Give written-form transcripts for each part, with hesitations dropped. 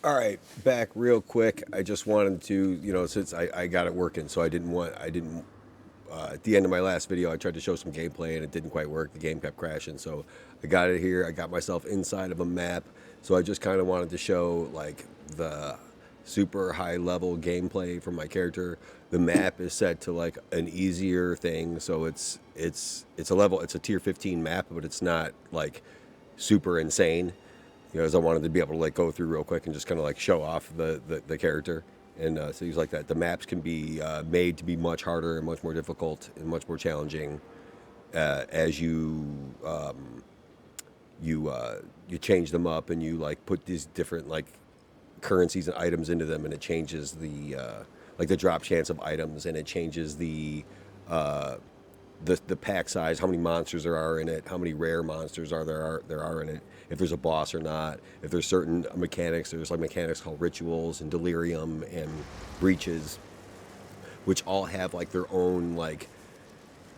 All right, back real quick. I just wanted to, since I got it working, so at the end of my last video, I tried to show some gameplay and it didn't quite work. The game kept crashing, so I got it here. I got myself inside of a map, so I just kind of wanted to show like the super high level gameplay from my character. The map is set to like an easier thing, so it's a tier 15 map, but it's not like super insane. As I wanted to be able to like go through real quick and just kind of like show off the character and things like that. The maps can be made to be much harder and much more difficult and much more challenging as you change them up and you like put these different like currencies and items into them, and it changes the like the drop chance of items, and it changes the pack size, how many monsters there are in it, how many rare monsters there are in it, if there's a boss or not, if there's certain mechanics. There's like mechanics called rituals and delirium and breaches, which all have like their own like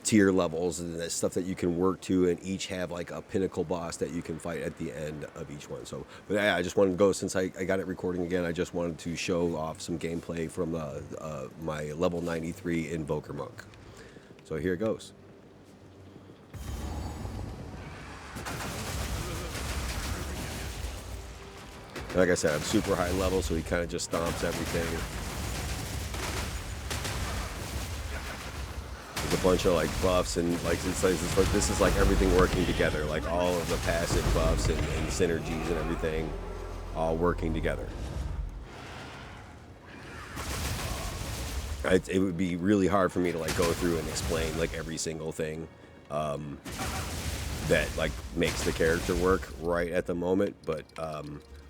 tier levels and that stuff that you can work to, and each have like a pinnacle boss that you can fight at the end of each one. So, but yeah, I just wanted to go, since I got it recording again, I just wanted to show off some gameplay from my level 93 Invoker Monk. So here it goes. Like I said, I'm super high level, so he kind of just stomps everything. There's a bunch of like buffs, and like this is like everything working together, like all of the passive buffs and synergies and everything all working together. It would be really hard for me to like go through and explain like every single thing that like makes the character work right at the moment, but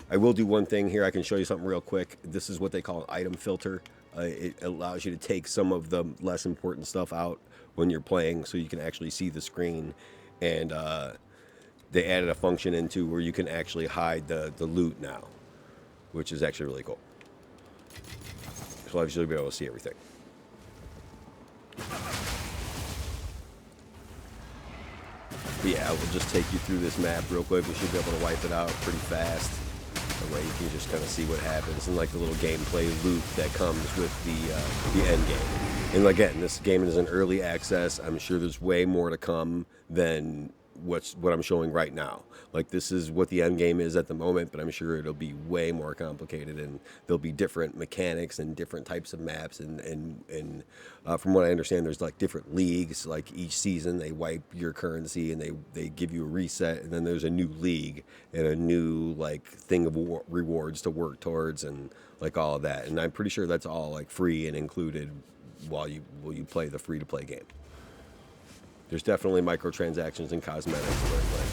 I will do one thing here. I can show you something real quick. This is what they call an item filter. It allows you to take some of the less important stuff out when you're playing, so you can actually see the screen. And they added a function into where you can actually hide the loot now, which is actually really cool. So I'll actually be able to see everything. But yeah, I will just take you through this map real quick. We should be able to wipe it out pretty fast. That way you can just kind of see what happens, and like the little gameplay loop that comes with the end game. And again, this game is in early access. I'm sure there's way more to come than what I'm showing right now. Like, this is what the end game is at the moment, but I'm sure it'll be way more complicated, and there'll be different mechanics and different types of maps, and from what I understand, there's like different leagues. Like each season they wipe your currency and they give you a reset, and then there's a new league and a new like thing of rewards to work towards, and like all of that. And I'm pretty sure that's all like free and included while you play the free to play game. There's definitely microtransactions and cosmetics, but like,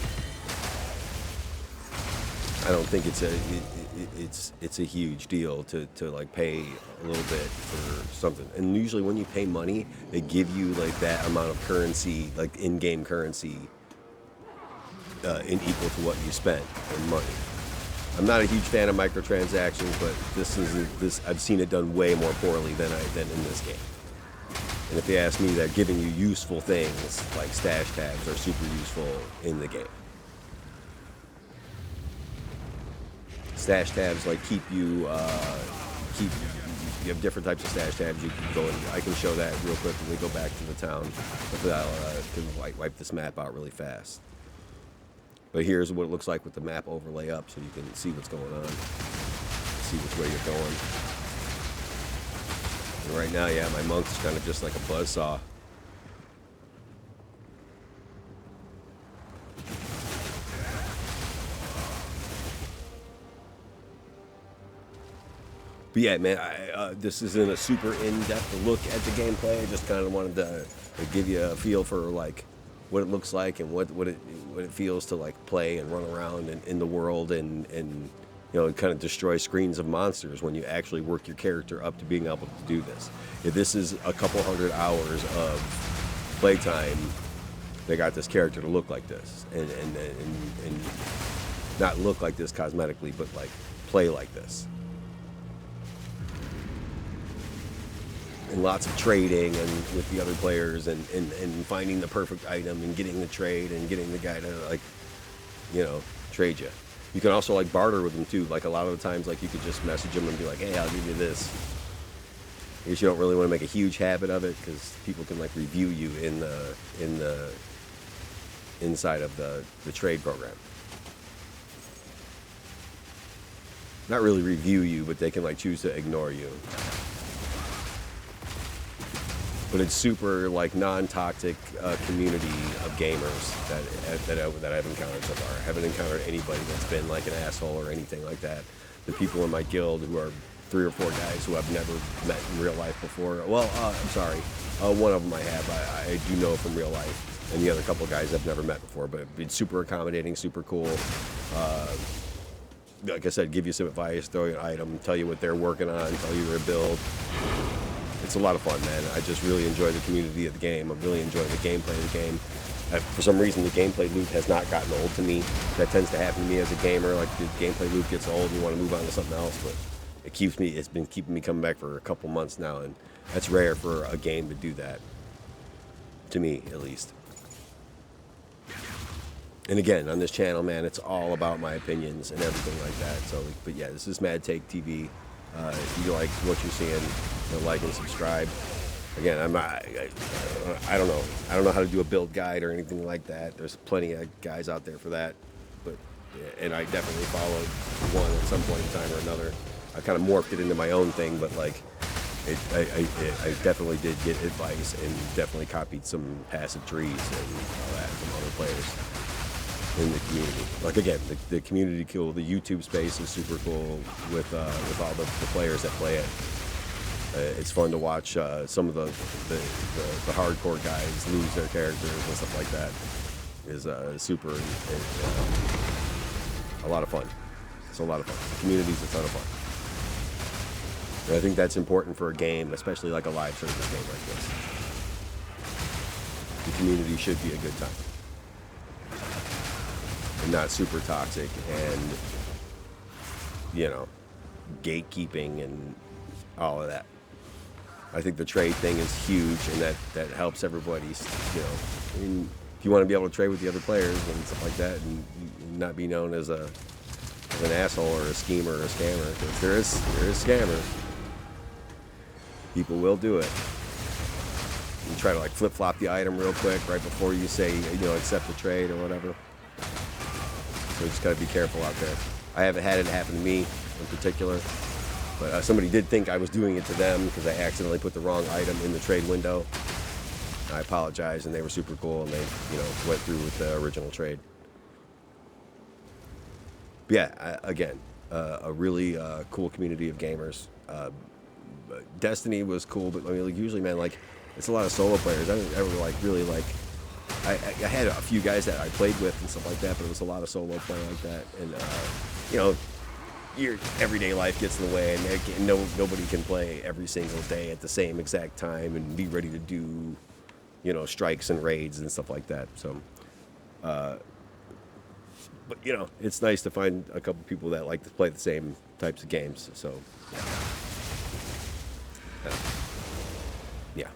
I don't think it's a huge deal to like pay a little bit for something. And usually when you pay money, they give you like that amount of currency, like in-game currency, in equal to what you spent in money. I'm not a huge fan of microtransactions, but this I've seen it done way more poorly than in this game. And if you ask me, they're giving you useful things like stash tabs are super useful in the game. Stash tabs like keep you have different types of stash tabs you can go in. I can show that real quick when we go back to the town. Hopefully I'll can wipe this map out really fast. But here's what it looks like with the map overlay up, so you can see what's going on, see which way you're going. And right now, yeah, my monk's kind of just like a buzzsaw. But yeah, man, this isn't a super in-depth look at the gameplay. I just kind of wanted to give you a feel for like what it looks like and what it feels to like play and run around in the world, and kind of destroy screens of monsters when you actually work your character up to being able to do this. If this is a couple hundred hours of playtime, they got this character to look like this, and not look like this cosmetically, but like play like this. And lots of trading and with the other players, and finding the perfect item and getting the trade and getting the guy to like, trade you. You can also like barter with them too. Like a lot of the times, like you could just message them and be like, "Hey, I'll give you this." I guess you don't really want to make a huge habit of it because people can like review you in the inside of the trade program. Not really review you, but they can like choose to ignore you. But it's super like non-toxic community of gamers that I've encountered so far. I haven't encountered anybody that's been like an asshole or anything like that. The people in my guild who are 3 or 4 guys who I've never met in real life before. Well, I'm sorry, one of them I have. I do know from real life, and the other couple guys I've never met before. But it's super accommodating, super cool. Like I said, give you some advice, throw you an item, tell you what they're working on, tell you their build. It's a lot of fun, man. I just really enjoy the community of the game. I'm really enjoying the gameplay of the game. For some reason, the gameplay loop has not gotten old to me. That tends to happen to me as a gamer. Like the gameplay loop gets old, and you want to move on to something else. But it's been keeping me coming back for a couple months now, and that's rare for a game to do that. To me, at least. And again, on this channel, man, it's all about my opinions and everything like that. So, but yeah, this is Mad Take TV. If you like what you're seeing, like and subscribe. Again, I don't know. I don't know how to do a build guide or anything like that. There's plenty of guys out there for that. But and I definitely followed one at some point in time or another. I kind of morphed it into my own thing, but like, I definitely did get advice and definitely copied some passive trees and all that from other players in the community. Like again, the community cool. The YouTube space is super cool with all the players that play it. It's fun to watch some of the hardcore guys lose their characters and stuff like that. Is super a lot of fun. It's a lot of fun. The community's a ton of fun. And I think that's important for a game, especially like a live service game like this. The community should be a good time. And not super toxic and, you know, gatekeeping and all of that. I think the trade thing is huge, and that helps everybody, you know. I mean, if you want to be able to trade with the other players and stuff like that and not be known as an asshole or a schemer or a scammer, because there is scammers. People will do it. You try to like flip-flop the item real quick right before you say, you know, accept the trade or whatever. So you just got to be careful out there. I haven't had it happen to me in particular, but somebody did think I was doing it to them because I accidentally put the wrong item in the trade window. I apologized, and they were super cool, and they, you know, went through with the original trade. But yeah, again, a really cool community of gamers. Destiny was cool, but I mean, like, usually, man, like, it's a lot of solo players. I didn't ever like really like. I had a few guys that I played with and stuff like that, but it was a lot of solo play like that, and you know, your everyday life gets in the way, and nobody can play every single day at the same exact time and be ready to do, you know, strikes and raids and stuff like that. So, but you know, it's nice to find a couple people that like to play the same types of games. So, yeah.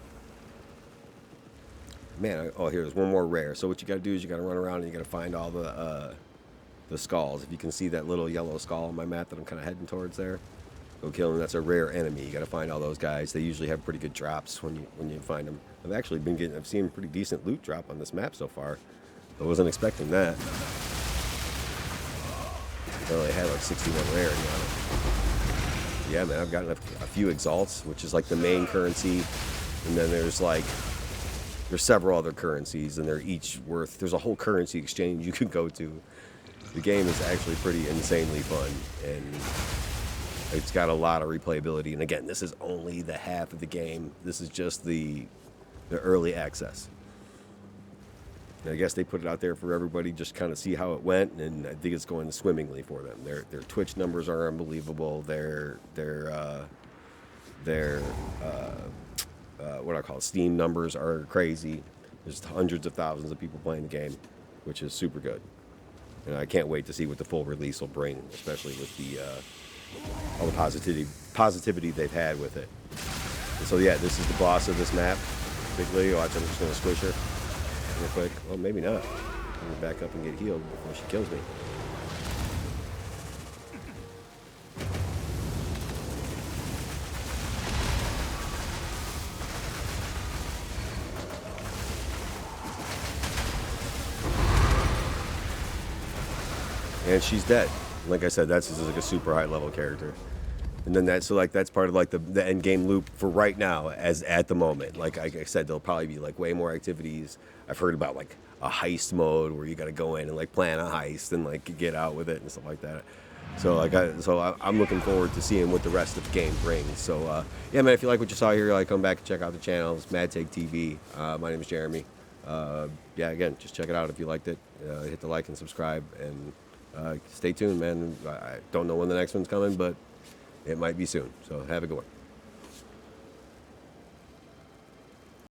Man, oh, here's one more rare. So what you got to do is you got to run around and you got to find all the skulls. If you can see that little yellow skull on my map that I'm kind of heading towards there, go kill them. That's a rare enemy. You got to find all those guys. They usually have pretty good drops when you find them. I've seen pretty decent loot drop on this map so far. I wasn't expecting that. I only had like 61 rare on it. Yeah, man, I've gotten a few exalts, which is like the main currency, and then there's several other currencies, and they're each worth. There's a whole currency exchange you could go to. The game is actually pretty insanely fun, and it's got a lot of replayability. And again, this is only the half of the game. This is just the early access. And I guess they put it out there for everybody, just kind of see how it went, and I think it's going swimmingly for them. Their Twitch numbers are unbelievable. Their what I call Steam numbers are crazy. There's hundreds of thousands of people playing the game, which is super good. And I can't wait to see what the full release will bring, especially with all the positivity they've had with it. And so yeah, this is the boss of this map. Big Lily, watch, I'm just gonna squish her real quick. Well, maybe not. I'm gonna back up and get healed before she kills me. and she's dead. Like I said, that's just like a super high level character. And then that's so like that's part of like the end game loop for right now, as at the moment. Like I said, there'll probably be like way more activities. I've heard about like a heist mode where you got to go in and like plan a heist and like get out with it and stuff like that. So I'm looking forward to seeing what the rest of the game brings. So yeah, man, if you like what you saw here, like come back and check out the channel. It's Mad Take TV. My name is Jeremy. Yeah, again, just check it out if you liked it. Hit the like and subscribe, and stay tuned, man. I don't know when the next one's coming, but it might be soon. So have a good one.